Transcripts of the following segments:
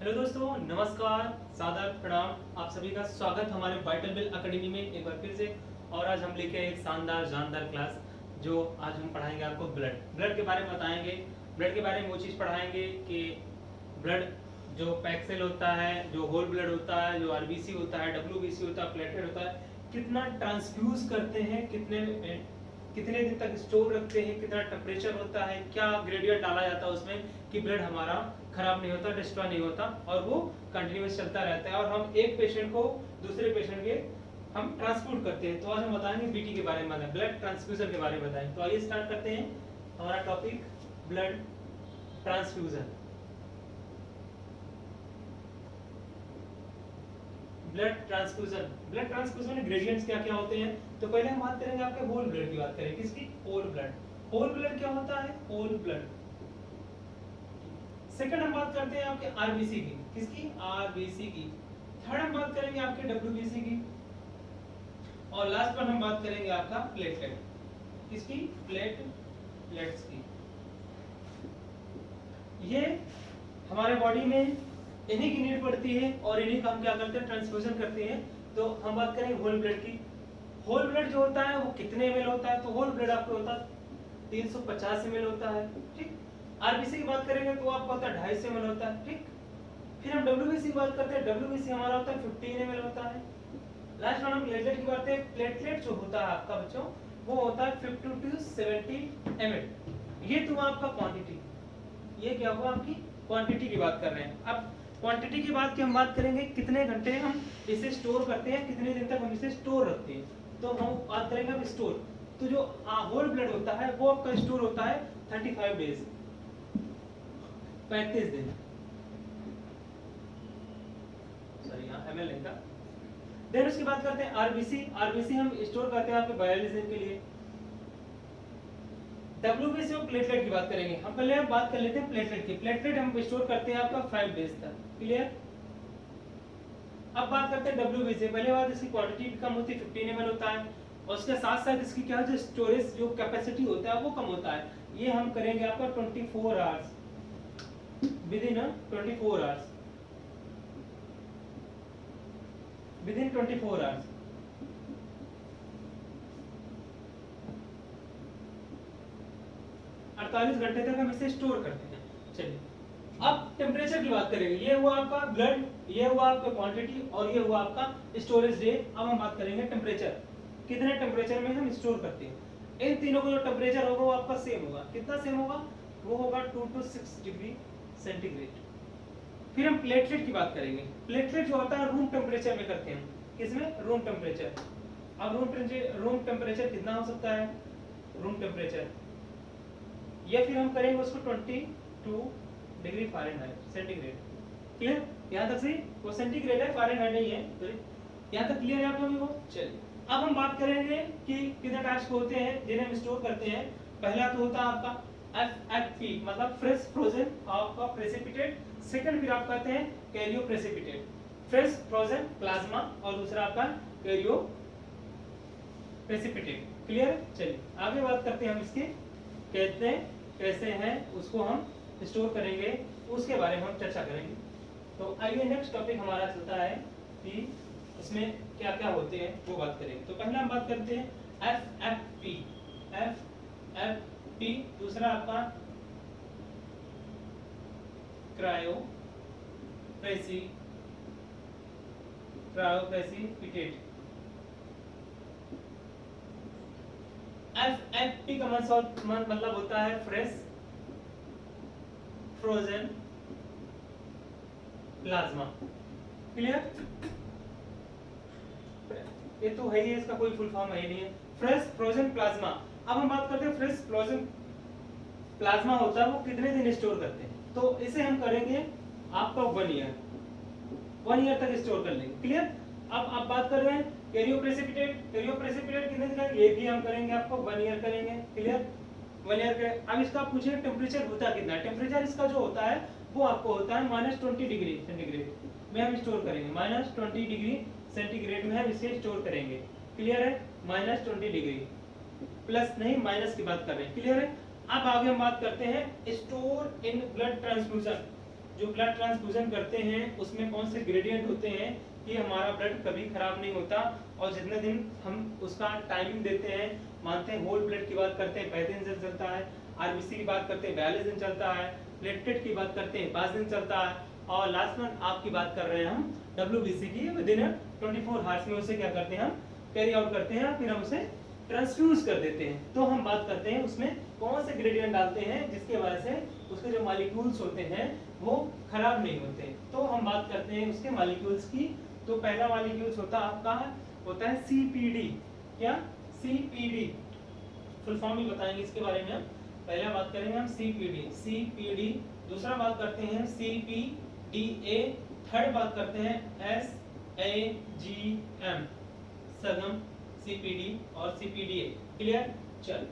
Hello दोस्तों, नमस्कार, सादर प्रणाम। आप सभी का स्वागत हमारे वाइटल बिल एकेडमी में एक बार फिर से। और आज हम लेके आए एक शानदार जानदार क्लास। जो आज हम पढ़ाएंगे आपको ब्लड के बारे में बताएंगे। ब्लड के बारे में वो चीज़ पढ़ाएंगे कि ब्लड जो पैक्सेल होता है, जो होल ब्लड होता है, जो आरबीसी होता है, डब्ल्यूबीसी होता है, प्लेटलेट होता है, कितना ट्रांसफ्यूज करते हैं, कितने दिन तक स्टोर रखते हैं, कितना टेम्परेचर होता है, क्या ग्रेडियंट डाला जाता है उसमें कि ब्लड हमारा खराब नहीं होता, डिस्ट्रॉय नहीं होता और वो कंटिन्यूअस चलता रहता है और हम एक पेशेंट को दूसरे पेशेंट के हम ट्रांसपोर्ट करते हैं। तो आज हम बताएंगे बीटी के बारे में, ब्लड ट्रांसफ्यूजन के बारे में बताएं। तो आइए स्टार्ट करते हैं हमारा topic blood transfusion. Blood transfusion gradients क्या क्या होते हैं। तो पहले हम बात करेंगे आपके होल ब्लड की। बात करें किसकी? Whole blood. होल ब्लड क्या होता है? Whole blood. सेकंड हम बात करते हैं आपके आरबीसी की। किसकी? आरबीसी की। थर्ड हम बात करेंगे आपके डब्ल्यूबीसी की। और लास्ट पर हम बात करेंगे आपका प्लेटलेट। किसकी? प्लेटलेट्स की। ये हमारे बॉडी में इन्हीं की नीड पड़ती है और इन्हीं का हम क्या करते हैं? ट्रांसफ्यूजन करते हैं। तो हम बात करेंगे होल ब्लड की। होल ब्लड जो होता है वो कितने ml होता है? तो होल ब्लड आपको होता है 350 ml होता है। ठीक। आरबीसी की बात करेंगे तो आपका होता है 250 ml होता है। ठीक। फिर हम डब्ल्यूबीसी की बात करते हैं। डब्ल्यूबीसी हमारा होता है 15 ml होता है। लास्ट में हम प्लेटलेट की बात करते हैं। प्लेटलेट जो होता है आपका बच्चों वो होता है 50 to 70 ml। ये तो आपका क्वांटिटी, ये क्या हुआ? आपकी क्वांटिटी की बात कर रहे हैं। अब क्वांटिटी की बात की हम बात करेंगे कितने घंटे हम इसे स्टोर करते हैं, कितने दिन तक हम इसे स्टोर रखते हैं। तो हम बात करेंगे अब स्टोर। तो जो होल ब्लड होता है वो आपका स्टोर होता है 35 डेज, 35 दिन। सॉरी, यहाँ ml लिखा। देन उसकी बात करते हैं आरबीसी। आरबीसी हम स्टोर करते हैं आपके 42 दिन के लिए। डब्ल्यूबीसी और प्लेटलेट की बात करेंगे। हम पहले बात कर लेते हैं प्लेटलेट की। प्लेटलेट हम स्टोर करते हैं आपका 5 डेज तक। क्लियर? अब बात करते हैं डब्ल्यूबीसी। पहले बात इसकी क्वांटिटी भी कम होती है, 15 ml होता है और उसके साथ साथ इसकी क्या जो स्टोरेज जो कैपेसिटी होता है वो कम होता है। ये हम करेंगे आपका 24 hours, within 24 hours, within 24 hours. घंटे तक हम इसे स्टोर करते हैं। चलिए अब टेम्परेचर की बात करेंगे। ये हुआ आपका ब्लड, ये हुआ आपका क्वांटिटी और ये हुआ आपका स्टोरेज डे। अब हम बात करेंगे टेम्परेचर, कितने टेम्परेचर में हम स्टोर करते हैं। इन तीनों का जो टेम्परेचर होगा वो आपका सेम होगा। कितना सेम होगा? वो होगा 2 to 6 डिग्री सेंटीग्रेड। फिर हम प्लेटलेट की बात करेंगे। प्लेटलेट जो होता है रूम टेम्परेचर में करते हैं। किसमें? Room temperature. अब रूम टेम्परेचर कितना हो सकता है? रूम टेम्परेचर या फिर हम करेंगे उसको 22 डिग्री फ़ारेनहाइट सेंटीग्रेड। क्लियर? यहाँ तक सही? वो सेंटीग्रेड है, फ़ारेनहाइट नहीं है। तो यहाँ तक क्लियर है आप लोगों को? चलिए अब हम बात करेंगे कि कितने टाइप्स के होते हैं जिन्हें हम स्टोर करते हैं। पहला तो होता है आपका FFP मतलब फ्रेश फ्रोजन आपका प्रेसिपिटेट। सेकंड फिर आप कहते हैं Cairo precipitate, fresh frozen plasma, और दूसरा आपका कैरियो प्रेसिपिटेट। क्लियर? चलिए आगे बात करते हैं हम इसके कहते हैं कैसे हैं उसको हम स्टोर करेंगे, उसके बारे में हम चर्चा करेंगे। तो आइए नेक्स्ट टॉपिक हमारा चलता है कि इसमें क्या क्या होते हैं वो बात करेंगे। तो पहले हम बात करते हैं FFP। FFP दूसरा आपका क्रायो प्रेसिपिटेट। FFP का मतलब होता है फ्रेश फ्रोजन प्लाज्मा। क्लियर? ये तो है ही, इसका कोई फुल फॉर्म है ही नहीं है। Fresh frozen plasma. अब हम बात करते हैं फ्रेश फ्रोजन प्लाज्मा होता है वो कितने दिन स्टोर करते हैं। तो इसे हम करेंगे आपका 1 ईयर तक स्टोर कर लेंगे। क्लियर? अब आप बात कर रहे हैं कैरियो प्रेसिपिटेट कितने दिन का? ये भी हम करेंगे आपको 1 ईयर करेंगे। क्लियर? 1 ईयर के। अब इसका पूछिए टेम्परेचर होता कितना है। टेम्परेचर इसका जो होता है वो आपको होता है -20 डिग्री सेंटीग्रेड में हम स्टोर करेंगे। -20 डिग्री सेंटीग्रेड में हम इसे स्टोर करेंगे। क्लियर है? -20 डिग्री, प्लस नहीं माइनस की बात कर रहे हैं। क्लियर है? अब आगे हम बात करते हैं स्टोर इन ब्लड ट्रांसफ्यूजन। जो ब्लड ट्रांसफ्यूजन करते हैं उसमें कौन से ग्रेडियंट होते हैं कि हमारा ब्लड कभी खराब नहीं होता, और जितने दिन हम उसका टाइमिंग देते हैं, मानते हैं होल ब्लड की बात करते हैं 35 दिन चलता है, आरबीसी की बात करते हैं 42 दिन चलता है, प्लेटलेट की बात करते हैं 5 दिन चलता है, और लास्ट में आपकी बात कर रहे हैं हम डब्ल्यूबीसी की, विद इन 24 आवर्स में उसे क्या करते हैं हम कैरी आउट करते हैं, फिर हम उसे ट्रांसफ्यूज कर देते हैं। तो हम बात करते हैं उसमें कौन से ग्रेडियंट डालते हैं जिसके वजह से उसके जो मॉलिक्यूल्स होते हैं वो खराब नहीं होते। तो हम बात करते हैं उसके मॉलिक्यूल्स की। तो पहला मॉलिक्यूल्स होता है आपका होता है सीपीडी। क्या? सीपीडी फुल फॉर्म ही बताएंगे इसके बारे में हम। पहला बात करेंगे हम सीपीडी, दूसरा बात करते हैं सीपीडीए, थर्ड बात करते हैं एसएजीएम, सगम, सीपीडी और सीपीडीए। क्लियर? चल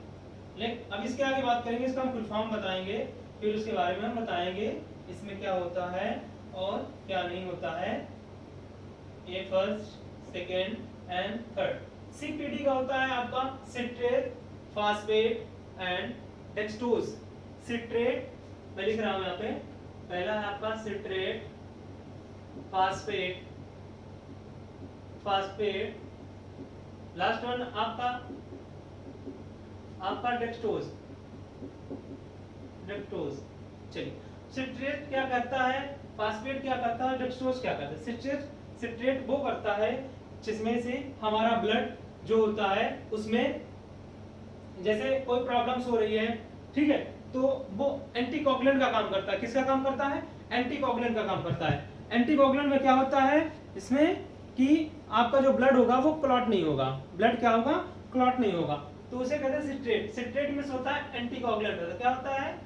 अब इसके आगे बात करेंगे, इसका हम फुल फॉर्म बताएंगे, फिर उसके बारे में हम बताएंगे इसमें क्या होता है और क्या नहीं होता है, ये first, second and third. CPD का होता है आपका citrate, phosphate and dextrose. Citrate मैं लिख रहा हूं यहाँ पे, पहला है आपका सिट्रेट, फास्फेट, लास्ट वन आपका डेक्सट्रोज। चलिए, सिट्रेट क्या करता है, फास्फेट क्या करता है, डेक्सट्रोज क्या करता है। सिट्रेट वो करता है जिसमें से हमारा ब्लड जो होता है उसमें जैसे कोई प्रॉब्लम्स हो रही है, ठीक है, तो वो एंटीकोगुलेंट का काम करता है। किसका काम करता है? एंटीकोगुलेंट का काम करता है। एंटीकोगुलेंट में क्या होता है इसमें कि आपका जो ब्लड होगा वो क्लॉट नहीं होगा, ब्लड क्या होगा, क्लॉट नहीं होगा, तो उसे कहते हैं सिट्रेट। सिट्रेट में से होता है एंटीकोगुलेंट। तो क्या होता है?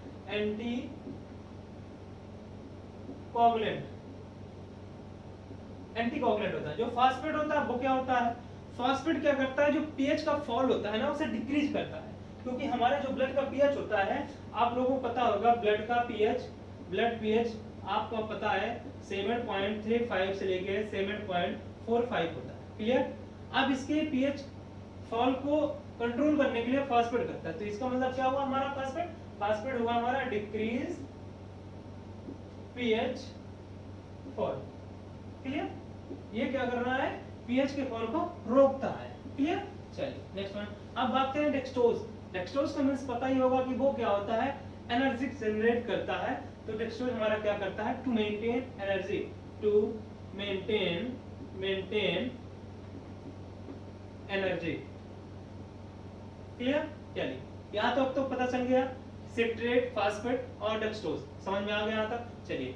एंटीकोगुलेंट होता है। जो फास्फेट होता है वो क्या होता है, फास्फेट क्या करता है, जो पीएच का फॉल होता है ना उसे डिक्रीज करता है। क्योंकि हमारे जो ब्लड का पीएच होता है, आप लोगों को पता होगा ब्लड का पीएच, ब्लड पीएच आपको पता है 7.35 से लेके 7.45 होता है। क्लियर? अब इसके पीएच फॉल को कंट्रोल करने के लिए फास्फेट करता है। तो इसका मतलब क्या हुआ हमारा, फास्फेट हुआ हमारा डिक्रीज पीएच फॉल। क्लियर? ये क्या कर रहा है, पीएच के फॉल को रोकता है। क्लियर? चलिए नेक्स्ट वन। अब बात करें डेक्सट्रोज। डेक्सट्रोज का मींस पता ही होगा कि वो क्या होता है, एनर्जी जनरेट करता है। तो डेक्सट्रोज हमारा क्या करता है, to maintain energy, to maintain energy. Clear? चलिए यहाँ तक तो पता चल गया, सिट्रेट, फास्फेट और डेक्सट्रोज समझ में आ गया यहाँ तक। चलिए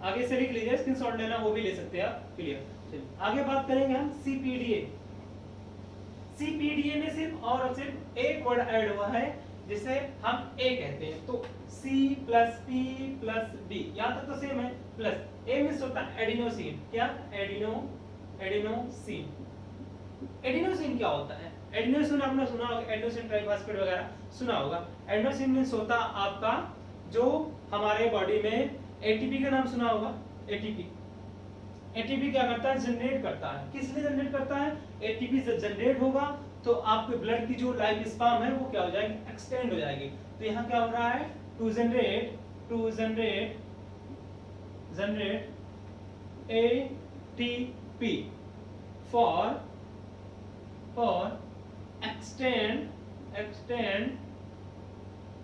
आगे से लिख लीजिए, स्क्रीनशॉट लेना वो भी ले सकते हैं आप। क्लियर? चलिए आगे बात करेंगे हम सीपीडीए। सीपीडीए में सिर्फ एक वर्ड ऐड हुआ है जिसे हम ए कहते हैं। तो C plus P plus D, यहाँ तक तो सेम है। प्लस ए में होता है एडिनोसिन। क्या? एडिनोसिन। एडिनोसिन क्या होता है? एडिनोसिन आपने सुना होगा, एडिनोसिन ट्राइफॉस्फेट वगैरह सुना होगा। एडिनोसिन मींस होता आपका जो हमारे बॉडी में एटीपी का नाम सुना होगा। एटीपी क्या करता है, जनरेट करता है। किस लिए जनरेट करता है? एटीपी से जनरेट होगा तो आपके ब्लड की जो लाइफ स्पैन है वो क्या हो जाएगी, एक्सटेंड हो जाएगी। तो यहाँ क्या हो रहा है, to generate ATP for extend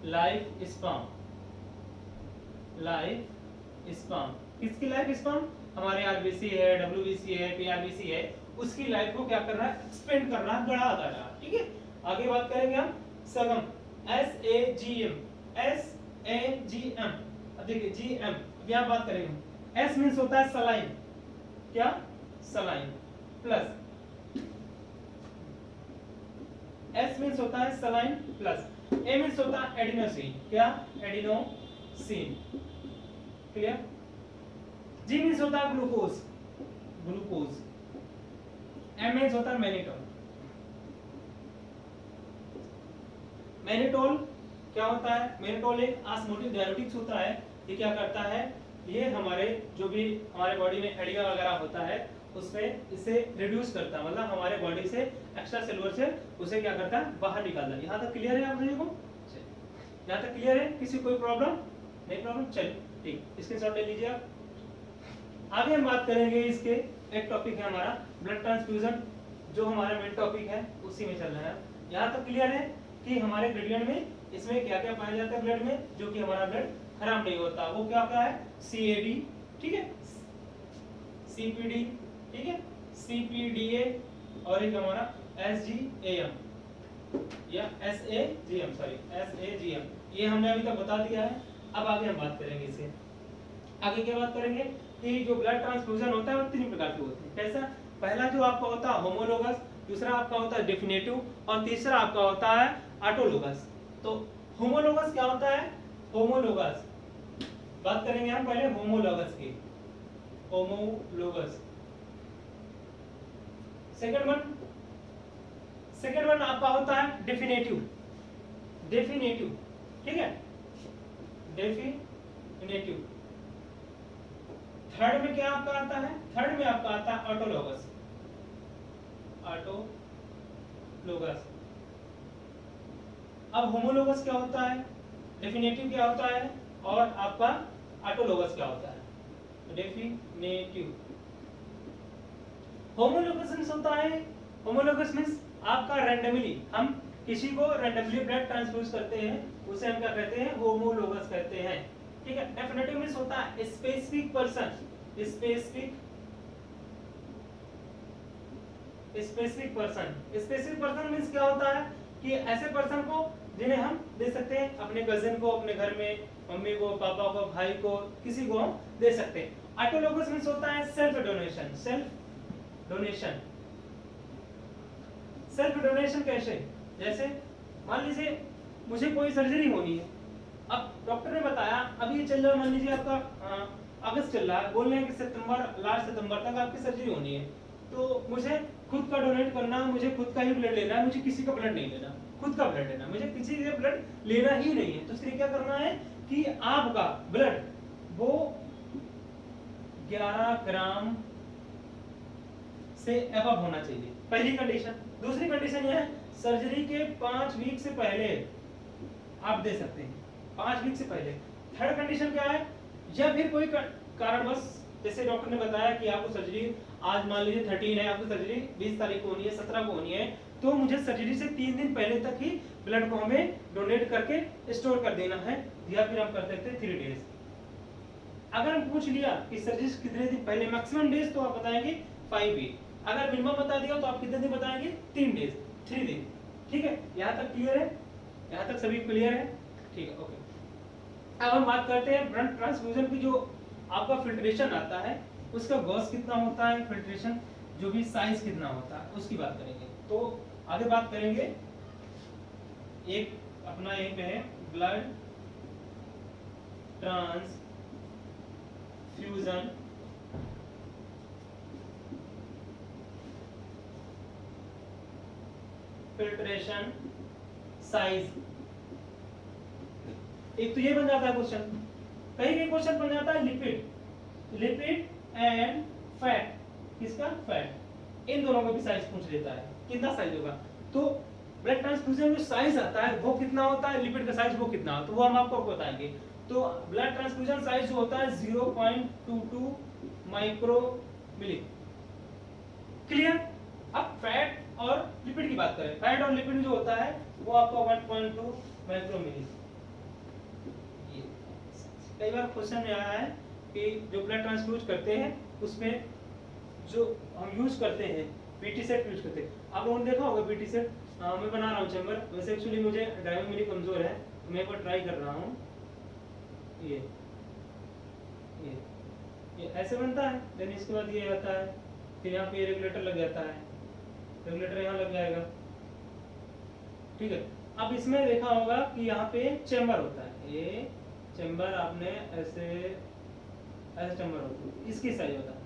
life span. किसकी लाइफ स्पैन? हमारे आरबीसी है, डब्ल्यूबीसी है, पीआरबीसी है, उसकी लाइफ को क्या कर रहा है, एक्सपेंड कर रहा है, बढ़ाता जा रहा है। ठीक है? आगे बात करेंगे हम सगम, SAGM। अब देखिए GM, यहाँ बात करेंगे। S मींस होता है सलाइन। क्या? सलाइन। प्लस S मींस होता है सलाइन प्लस A मींस होता है एडिनोसिन। क्या? एडिनोसिन। क्लियर? G मींस होता है ग्लूकोज। M मींस होता है मैनिटोल। क्या होता है? मैनिटोल एक ऑस्मोटिक डायरेटिक्स होता है। ये क्या करता है, ये हमारे जो भी हमारे बॉडी में एडिया वगैरह होता है उसमें इसे रिड्यूस करता है, मतलब हमारे बॉडी से एक्स्ट्रा सेलुलर से उसे क्या करता है, बाहर निकालता है। यहाँ तक क्लियर है आप सभी को? यहाँ तक क्लियर है? किसी कोई प्रॉब्लम नहीं? प्रॉब्लम? चलिए ठीक, स्क्रीनशॉट ले लीजिए आप। आगे हम बात करेंगे इसके, एक टॉपिक है हमारा ब्लड ट्रांसफ्यूजन, जो हमारा मेन टॉपिक है उसी में चल रहा है। यहाँ तक क्लियर है कि हमारे ग्रेडियंट में इसमें क्या क्या पाया जाता है ब्लड में, जो कि हमारा ब्लड खराब नहीं होता, वो क्या क्या है, CAD, ठीक है, CPD, ठीक है, CPDA, और एक हमारा SGAM या SAGM, सॉरी SAGM, ये हमने अभी तक बता दिया है। अब आगे हम बात करेंगे इसे, आगे क्या बात करेंगे कि जो ब्लड ट्रांसफ्यूजन होता है वो 3 प्रकार के होते हैं। कैसा, पहला जो आपका होता है होमोलोगस, दूसरा आपका होता है डेफिनेटिव, और तीसरा आपका होता है ऑटोलोगस। तो होमोलोगस क्या होता है, होमोलोगस बात करेंगे हम पहले होमोलोगस की, होमोलोगस। सेकंड वन आपका होता है डेफिनेटिव, डेफिनेटिव, ठीक है, डेफिनेटिव। थर्ड में क्या आपका आता है, थर्ड में आपका आता है ऑटोलोगस, ऑटोलोगस। अब होमोलोगस क्या होता है, डेफिनेटिव क्या होता है, और आपका ऑटोलोगस क्या होता है। डेफिनेटिव, होमोलोगस मींस होता है, होमोलोगस मींस आपका रैंडमली, हम किसी को रैंडमली ब्लड ट्रांसफ्यूज करते हैं, उसे हम क्या कहते हैं, होमोलोगस कहते हैं, ठीक है। डेफिनेटिव मींस होता है specific person, specific person means क्या होता है कि ऐसे पर्सन को जिन्हें हम दे सकते हैं, अपने कजिन को, अपने घर में मम्मी को, पापा को, भाई को, किसी को हम दे सकते हैं। ऑटोलोगस मींस होता है self donation, self donation. Self donation कैसे, जैसे मान लीजिए मुझे कोई सर्जरी होनी है, अब डॉक्टर ने बताया अभी ये चल रहा है, मान लीजिए आपका अगस्त चल रहा है, बोल रहे हैं कि सितंबर, लास्ट सितंबर तक आपकी सर्जरी होनी है, तो मुझे खुद का डोनेट करना, मुझे खुद का ही ब्लड लेना है, मुझे किसी का ब्लड नहीं लेना, खुद का ब्लड लेना, मुझे किसी का ब्लड लेना ही नहीं है। तो इसके लिए क्या करना है कि आपका ब्लड वो 11 ग्राम से एबव होना चाहिए, पहली कंडीशन। दूसरी कंडीशन यह है, सर्जरी के 5 वीक से पहले आप दे सकते हैं, 5 वीक से पहले। थर्ड कंडीशन क्या है, या फिर कोई कारणवश, जैसे डॉक्टर ने बताया कि आपको सर्जरी आज मान लीजिए 13 है, आपको सर्जरी 20 तारीख को होनी है, 17 को होनी है, तो मुझे सर्जरी से 3 दिन पहले तक ही ब्लड को हमें डोनेट करके स्टोर कर देना है, या फिर हम कर सकते हैं 3 डेज। अगर हम पूछ लिया कि सर्जरी कितने दिन पहले, मैक्सिमम डेज तो आप बताएंगे 5 वीक, अगर मिनिमम बता दिया तो आप कितने दिन बताएंगे, 3 डेज, 3 दिन, ठीक है। यहाँ तक क्लियर है, यहाँ तक सभी क्लियर है, ठीक है, ओके। अब हम बात करते हैं ब्लड ट्रांसफ्यूजन की, जो आपका फिल्ट्रेशन आता है उसका गॉस कितना होता है, फिल्ट्रेशन जो भी साइज कितना होता है उसकी बात करेंगे। तो आगे बात करेंगे, एक अपना यहीं पे है ब्लड ट्रांसफ्यूजन फिल्ट्रेशन साइज। एक तो ये बन जाता है क्वेश्चन, कहीं क्वेश्चन बन जाता है लिपिड एंड फैट, किसका, फैट, इन दोनों का भी साइज पूछ लेता है, कितना साइज होगा। तो ब्लड ट्रांसफ्यूजन जो साइज आता है वो कितना होता है, लिपिड का साइज वो कितना होता है, तो वो हम आपको बताएंगे। तो ब्लड ट्रांसफ्यूजन साइज जो होता है 0.22 माइक्रोमिली, क्लियर। अब फैट और लिपिड की बात करें, फैट और लिपिड जो होता है वो आपका 1.2 माइक्रोमिली। कई बार क्वेश्चन में आया है कि जो ब्लड ट्रांसफ्यूज करते हैं उसमें जो हम यूज करते हैं पीटी सेट यूज करते हैं, आप लोगों ने देखा होगा पीटी सेट। मैं बना रहा हूँ चैम्बर, वैसे एक्चुअली मुझे ड्राइविंग मेरी कमजोर है, तो मैं एक बार ट्राई कर रहा हूँ। ये ऐसे बनता है, देन इसके बाद ये आता है, फिर यहाँ पे रेगुलेटर लग जाता है, रेगुलेटर यहाँ लग जाएगा, ठीक है। अब इसमें देखा होगा कि यहाँ पे चैम्बर होता है, ये चैम्बर आपने ऐसे चैम्बर होता है, इसकी साइज होता है,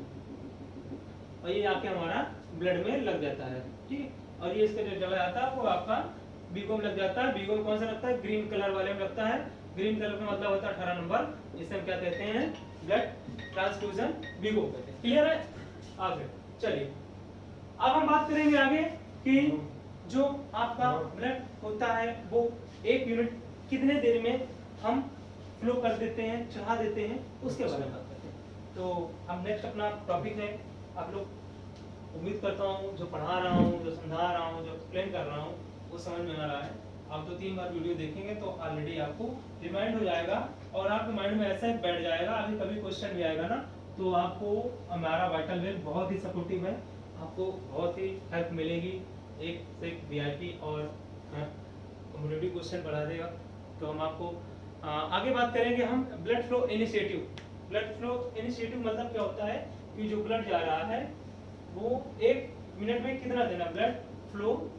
और ये आके हमारा ब्लड में लग जाता है, ठीक है। और ये इसका जो जगह आता है वो आपका बीगोम लग जाता है। बीगोम कौन सा लगता है, ग्रीन कलर वाले में लगता है, ग्रीन कलर का मतलब होता है 18 नंबर, इसे हम क्या कहते हैं, ब्लड ट्रांसफ्यूजन बीगोम कहते हैं, क्लियर है। आगे चलिए, अब हम बात करेंगे आगे कि जो आपका ब्लड होता है वो 1 यूनिट कितने देर में हम फ्लो कर देते हैं, चढ़ा देते हैं, उसके बारे में बात करते हैं। तो अब नेक्स्ट अपना टॉपिक है, आप लोग उम्मीद करता हूँ जो पढ़ा रहा हूँ, जो समझा रहा हूँ, जो एक्सप्लेन कर रहा हूँ वो समझ में आ रहा है। आप 2-3 बार वीडियो देखेंगे तो ऑलरेडी आपको रिमाइंड हो जाएगा और आपके माइंड में ऐसा बैठ जाएगा। अभी कभी क्वेश्चन भी आएगा ना तो आपको हमारा वाइटल वेल बहुत ही सपोर्टिव है, आपको बहुत ही हेल्प मिलेगी, एक से एक वीआईपी और कम्युनिटी क्वेश्चन बढ़ा देगा। तो हम आपको आगे बात करेंगे हम blood flow initiative. Blood flow initiative मतलब क्या होता है कि जो ब्लड जा रहा है वो 1 मिनट में कितना देना, ब्लड फ्लो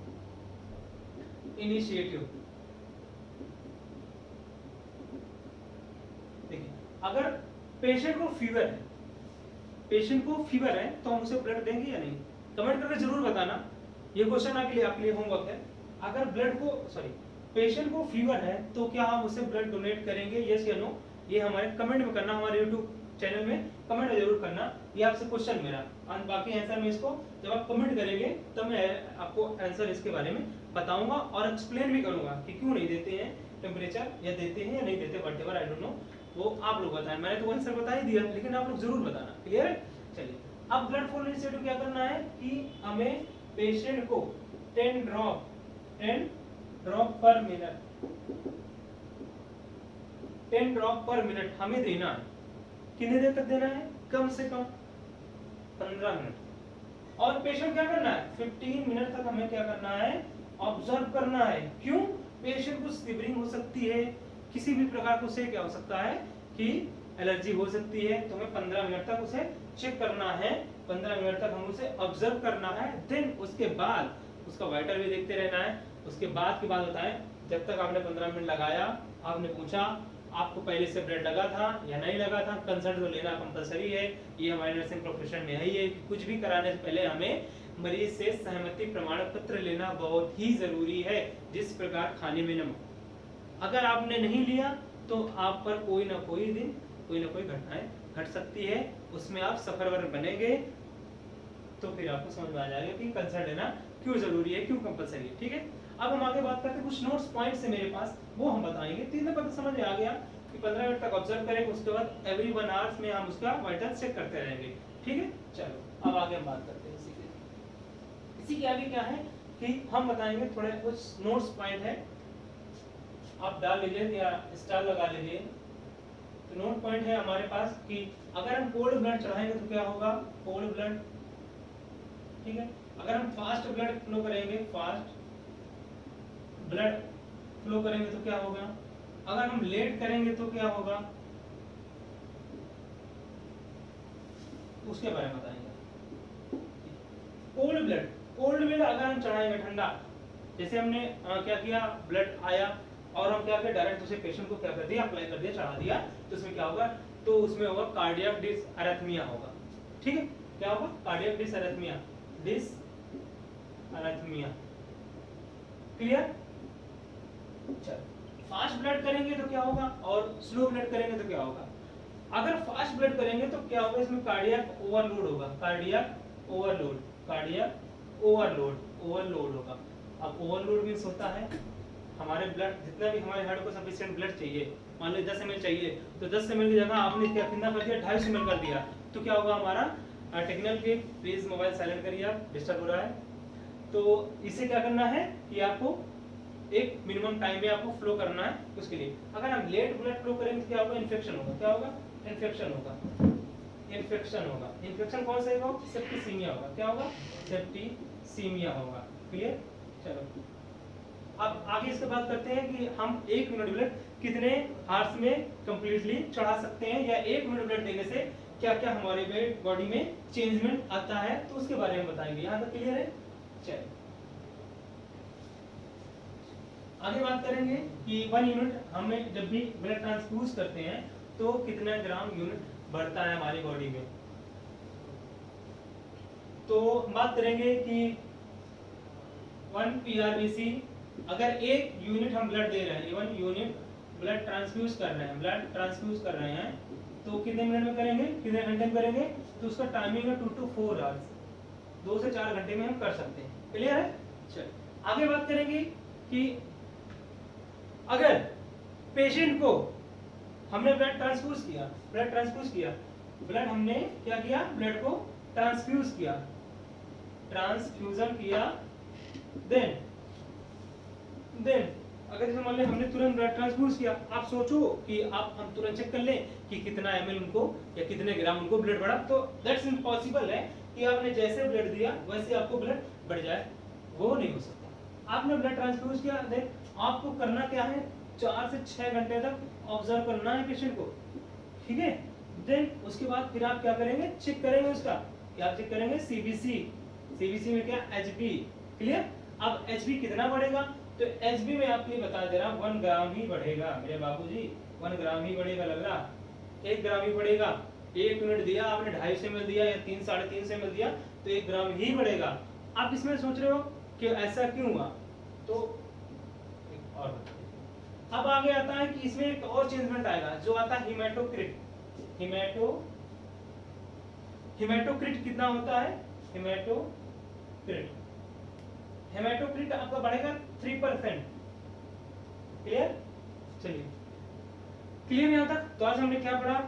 इनिशिएटिव। देखिए अगर पेशेंट को फीवर है, पेशेंट को फीवर है तो हम उसे ब्लड देंगे या नहीं, कमेंट करके जरूर बताना। ये क्वेश्चन आपके लिए होमवर्क है। अगर ब्लड को पेशेंट को फीवर है तो क्या हम उसे ब्लड डोनेट करेंगे, यस या नो, ये हमारे कमेंट में करना, हमारे यूट्यूब चैनल में कमेंट जरूर करना। ये आपसे क्वेश्चन मेरा, और बाकी आंसर में इसको जब आप कमेंट करेंगे तब मैं आपको आंसर इसके बारे में बताऊंगा और एक्सप्लेन भी करूंगा कि क्यों नहीं देते हैं टेम्परेचर, या देते हैं या नहीं देते, व्हाटएवर आई डोंट नो, वो आप लोग बताएं। मैंने तो आंसर बता ही दिया, लेकिन आप लोग जरूर बताना। क्लियर है? चलिए अब ब्लड फ्लो इनिशिएटिव क्या करना है कि हमें पेशेंट को 10 ड्रॉप पर मिनट 10 ड्रॉप पर मिनट हमें देना है। कितने देर तक देना है? कम से कम 15 मिनट। और पेशेंट क्या करना है? 15 मिनट तक हमें क्या करना है? ऑब्जर्व करना है। क्यों? पेशेंट को शिवरिंग हो सकती है, किसी भी प्रकार को से क्या हो सकता है कि एलर्जी हो सकती है, तो हमें 15 मिनट तक उसे चेक करना है, 15 मिनट तक हम उसे ऑब्जर्व करना है। देन उसके बाद उसका वाइटल भी देखते रहना है। उसके बाद की बात बताएं, जब तक आपने 15 मिनट लगाया, आपने पूछा आपको पहले से ब्लड लगा था या नहीं लगा था, कंसल्ट तो लेना कंपलसरी है। ये हमारे नर्सिंग प्रोफेशन में है ही, कुछ भी कराने से पहले हमें मरीज से सहमति प्रमाण पत्र लेना बहुत ही जरूरी है। जिस प्रकार खाने में नमक, अगर आपने नहीं लिया तो आप पर कोई ना कोई दिन कोई ना कोई घटनाएं घट सकती है, उसमें आप सफरवर बनेंगे। तो फिर आपको समझ में आ जाएगा कि कंसल्ट लेना क्यों जरूरी है, क्यों कंपलसरी है। ठीक है, अब हम आगे बात करते हैं। कुछ नोट्स पॉइंट्स है मेरे पास, वो हम बताएंगे। 3 नंबर तो समझ में आ गया कि 15 मिनट तक ऑब्जर्व करेंगे, उसके बाद एवरी 1 आवर्स में हम उसका वाइटल चेक करते रहेंगे। ठीक है, चलो अब आगे हम बात करते हैं इसी के आगे क्या है कि हम बताएंगे थोड़े कुछ नोट्स पॉइंट है, आप डाल लीजिए या स्टार लगा लीजिए। तो नोट पॉइंट है हमारे पास कि अगर हम कोल्ड ब्लड चढ़ाएंगे तो क्या होगा? Cold blood. ठीक है, अगर हम फास्ट ब्लड फ्लो करेंगे, फास्ट ब्लड फ्लो करेंगे तो क्या होगा? अगर हम लेट करेंगे तो क्या होगा? उसके बारे में बताएंगे। कोल्ड ब्लड अगर हम चढ़ाएंगे ठंडा, जैसे हमने क्या किया, ब्लड आया और हम क्या किया, डायरेक्ट उसे पेशेंट को क्या कर दिया, अप्लाई कर दिया, चढ़ा दिया, तो उसमें क्या होगा? तो उसमें होगा कार्डियक डिसअरिथमिया होगा। ठीक है, क्या होगा? Cardiac dysarrhythmia, clear? चलो फास्ट ब्लड करेंगे तो क्या होगा और स्लो ब्लड करेंगे तो क्या होगा? अगर फास्ट ब्लड करेंगे तो क्या होगा? इसमें कार्डियक ओवरलोड होगा, कार्डियक ओवरलोड होगा। अब ओवरलोड मींस होता है हमारे ब्लड, जितना भी हमारे हार्ट को सफिशिएंट ब्लड चाहिए, मान लो 10 ml चाहिए, तो 10 ml की जगह आपने क्या कितना कर दिया? 250 ml कर दिया, तो क्या होगा हमारा? टेक्निकल के प्लीज मोबाइल साइलेंट करिए, आप डिस्टर्ब हो रहा है। तो इसे क्या करना है कि आपको एक मिनिमम टाइम में आपको फ्लो करना है उसके लिए। अगर हम लेट ब्लड फ्लो करेंगे तो क्या होगा? इन्फेक्शन होगा। क्या होगा? इन्फेक्शन होगा। इन्फेक्शन कौन सा होगा? सेप्टिसीमिया होगा। क्या होगा? सेप्टिसीमिया होगा। क्लियर? चलो अब आगे इसके बात करते हैं कि हम 1 मिनट ब्लड कितने हार्स में कंप्लीटली चढ़ा सकते हैं, या 1 मिनट ब्लड देने से क्या क्या हमारे बॉडी में चेंजमेंट आता है, तो उसके बारे में बताएंगे। यहाँ तक क्लियर है? चलिए आगे बात करेंगे कि 1 यूनिट हमें जब भी ब्लड ट्रांसफ्यूज करते हैं तो कितना ग्राम यूनिट बढ़ता है हमारी बॉडी में। तो बात करेंगे कि 1 PRBC, अगर 1 यूनिट हम ब्लड दे रहे हैं, 1 यूनिट ब्लड ट्रांसफ्यूज कर रहे हैं, तो कितने मिनट में करेंगे, कितने घंटे में करेंगे? तो उसका टाइमिंग है 2 to 4 आवर्स, 2 से 4 घंटे में हम कर सकते हैं। क्लियर है? चलिए आगे बात करेंगे कि अगर पेशेंट को हमने ब्लड ट्रांसफ्यूज किया, ब्लड हमने क्या किया, ब्लड को ट्रांसफ्यूज किया, ट्रांसफ्यूजन किया। देन अगर जैसे मान लें हमने तुरंत ब्लड ट्रांसफ्यूज किया, आप सोचो कि हम तुरंत चेक कर लें कि कितना ml उनको या कितने ग्राम उनको ब्लड बढ़ा, तो दैट्स इम्पॉसिबल है कि आपने जैसे ब्लड दिया वैसे आपको ब्लड बढ़ जाए, वो नहीं हो सकता। आपने ब्लड ट्रांसफ्यूज किया, देन आपको करना क्या है, 4 से 6 घंटे तक ऑब्जर्व करना है पेशेंट को, ठीक है। देन उसके बाद फिर आप क्या करेंगे, चेक करेंगे उसका, क्या चेक करेंगे, सीबीसी में क्या, एचबी, क्लियर। अब एचबी कितना बढ़ेगा, तो एचबी में आपको ये बता दे रहा हूं 1 ग्राम ही बढ़ेगा मेरे बाबूजी, 1 ग्राम ही बढ़ेगा, लग रहा 1 ग्राम ही बढ़ेगा। 1 यूनिट दिया आपने, 250 ml दिया या 3 3.5 ml दिया, तो 1 ग्राम ही बढ़ेगा। आप इसमें सोच रहे हो कि ऐसा क्यों हुआ, तो एक और अब आगे आता है कि इसमें एक और चेंजमेंट आएगा जो आता है हेमाटोक्रिट। हेमाटोक्रिट कितना होता है, हेमाटोक्रिट आपका बढ़ेगा 3%, क्लियर। चलिए क्लियर यहाँ तक। तो आज हमने क्या पढ़ा,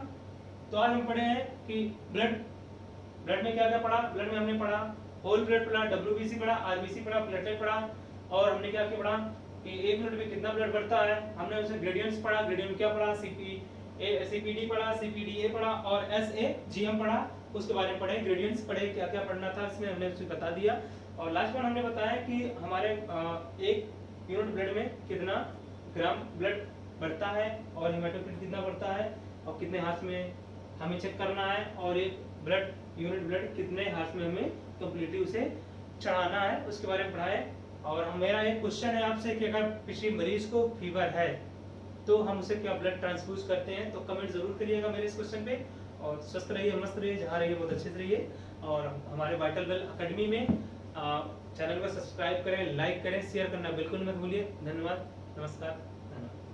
तो आज हम पढ़े हैं कि ब्लड में क्या क्या पढ़ा, ब्लड में हमने पढ़ा होल ब्लड पढ़ा, डब्ल्यूबीसी पढ़ा, आरबीसी पढ़ा, प्लेटलेट पढ़ा, और हमने क्या क्या पढ़ा कि 1 मिनट में कितना ब्लड बढ़ता है। हमने उसमें ग्रेडियंट्स पढ़ा, ग्रेडियंट क्या पढ़ा, सीपीडी पढ़ा, सीपीडीए पढ़ा और एसएजीएम पढ़ा, उसके बारे में पढ़े, ग्रेडियंट्स पढ़े, क्या क्या पढ़ना था इसमें हमने उसे बता दिया। और लास्ट में हमने बताया कि हमारे 1 यूनिट ब्लड में कितना ग्राम ब्लड बढ़ता है और हेमाटोक्रिट कितना बढ़ता है और कितने हाथ में हमें चेक करना है, और एक यूनिट ब्लड कितने हाथ में हमें कंप्लीटली उसे चढ़ाना है, उसके बारे में पढ़ाए। और मेरा एक क्वेश्चन है आपसे कि अगर किसी मरीज को फीवर है तो हम उसे क्या ब्लड ट्रांसफ्यूज करते हैं, तो कमेंट जरूर करिएगा मेरे इस क्वेश्चन पे। और स्वस्थ रहिए, मस्त रहिए, जहाँ रहिए बहुत अच्छे से रहिए। और हमारे वाइटल वेल अकेडमी में चैनल को सब्सक्राइब करें, लाइक करें, शेयर करना बिल्कुल मत भूलिए। धन्यवाद, नमस्कार, धन्यवाद।